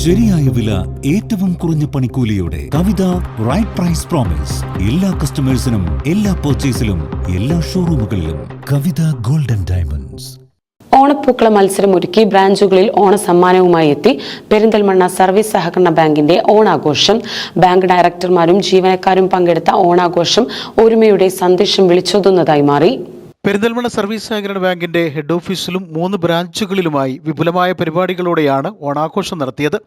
ശരിയായ വില, ഏറ്റവും കുറഞ്ഞ പണിക്കൂലിയോടെ കവിത റൈറ്റ് പ്രൈസ് പ്രോമിസ്. എല്ലാ കസ്റ്റമേഴ്സിനും, എല്ലാ പർച്ചേസിലും, എല്ലാ ഷോറൂമുകളിലും കവിത ഗോൾഡൻ ഡയമണ്ട്സ്. ഓണപ്പൂക്കള മത്സരം ഒരുക്കി ബ്രാഞ്ചുകളിൽ ഓണസമ്മാനവുമായി എത്തി പെരിന്തൽമണ്ണ സർവീസ് സഹകരണ ബാങ്കിന്റെ ഓണാഘോഷം. ബാങ്ക് ഡയറക്ടർമാരും ജീവനക്കാരും പങ്കെടുത്ത ഓണാഘോഷം ഒരുമയുടെ സന്ദേശം വിളിച്ചോതുന്നതായി മാറി. പെരിന്തൽമണ്ണ സർവീസ് സഹകരണ ബാങ്കിന്റെ ഹെഡ് ഓഫീസിലും 3 ബ്രാഞ്ചുകളിലുമായി വിപുലമായ പരിപാടികളോടെയാണ് ഓണാഘോഷം നടത്തിയത്.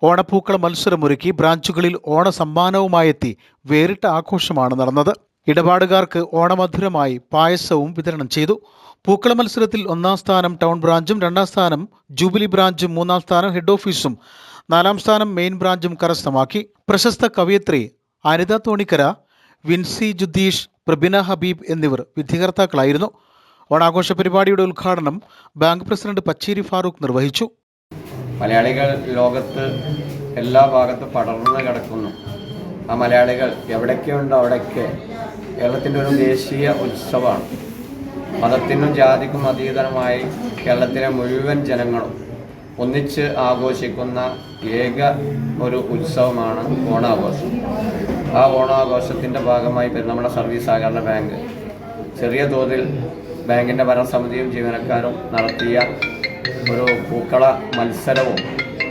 ഓണപ്പൂക്കള മത്സരമൊരുക്കി ബ്രാഞ്ചുകളിൽ ഓണസമ്മാനവുമായെത്തി വേറിട്ട ആഘോഷമാണ് നടന്നത്. ഇടപാടുകാർക്ക് ഓണമധുരമായി പായസവും വിതരണം ചെയ്തു. പൂക്കള മത്സരത്തിൽ 1ാം സ്ഥാനം ടൗൺ ബ്രാഞ്ചും, 2ാം സ്ഥാനം ജൂബിലി ബ്രാഞ്ചും, 3ാം സ്ഥാനം ഹെഡ് ഓഫീസും, 4ാം സ്ഥാനം മെയിൻ ബ്രാഞ്ചും കരസ്ഥമാക്കി. പ്രശസ്ത കവയിത്രി അനിത തോണിക്കര, വിൻസി ജുദീഷ്, പ്രബിന ഹബീബ് എന്നിവർ വിധികർത്താക്കളായിരുന്നു. ഓണാഘോഷ പരിപാടിയുടെ ഉദ്ഘാടനം ബാങ്ക് പ്രസിഡന്റ് പച്ചേരി ഫാറൂഖ് നിർവഹിച്ചു. മലയാളികൾ ലോകത്ത് എല്ലാ ഭാഗത്തും പടർന്നു കിടക്കുന്നു. ആ മലയാളികൾ എവിടെയൊക്കെ ഉണ്ടോ അവിടെയൊക്കെ കേരളത്തിൻ്റെ ഒരു ദേശീയ ഉത്സവമാണ്. മതത്തിനും ജാതിക്കും അതീതമായി കേരളത്തിലെ മുഴുവൻ ജനങ്ങളും ഒന്നിച്ച് ആഘോഷിക്കുന്ന ഏക ഒരു ഉത്സവമാണ് ഓണാഘോഷം. ആ ഓണാഘോഷത്തിൻ്റെ ഭാഗമായി നമ്മുടെ സർവീസ് സഹകരണ ബാങ്ക് ചെറിയ തോതിൽ ബാങ്കിൻ്റെ ഭരണസമിതിയും ജീവനക്കാരും നടത്തിയ ഒരു പൂക്കള മത്സരവും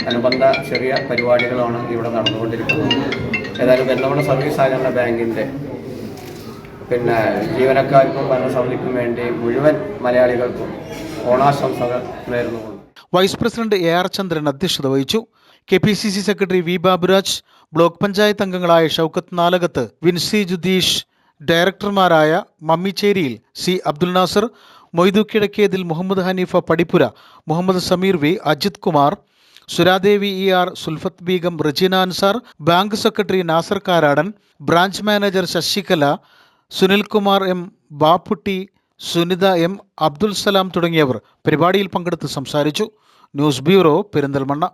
അനുബന്ധ ചെറിയ പരിപാടികളുമാണ് ഇവിടെ നടന്നുകൊണ്ടിരിക്കുന്നത്. ഏതായാലും നമ്മുടെ സർവീസ് സഹകരണ ബാങ്കിൻ്റെ ജീവനക്കാർക്കും ഭരണസമിതിക്കും വേണ്ടി മുഴുവൻ മലയാളികൾക്കും ഓണാശംസകൾ നേർന്നുകൊണ്ടു. വൈസ് പ്രസിഡന്റ് AR ചന്ദ്രൻ അധ്യക്ഷത വഹിച്ചു. KPCC secretary V Baburaj, block panchayat അംഗങ്ങളായ ഷൗക്കത്ത് നാലകത്ത്, വിൻസി ജുദീഷ്, ഡയറക്ടർമാരായ Mammicheriyil C Abdul Nasar, Moidu Kizhakkethil, Muhammad Haneefa Padippura, Muhammad Sameer V, Ajith Kumar, Suradevi ER, Sulfath Beegum, Rajeena Ansar, bank secretary Nasar Karadan, branch manager Sasikala, Sunilkumar M, Bapputty, Sunitha M, Abdul Salam തുടങ്ങിയവർ പരിപാടിയിൽ പങ്കെടുത്ത് സംസാരിച്ചു. News bureau, Perinthalmanna.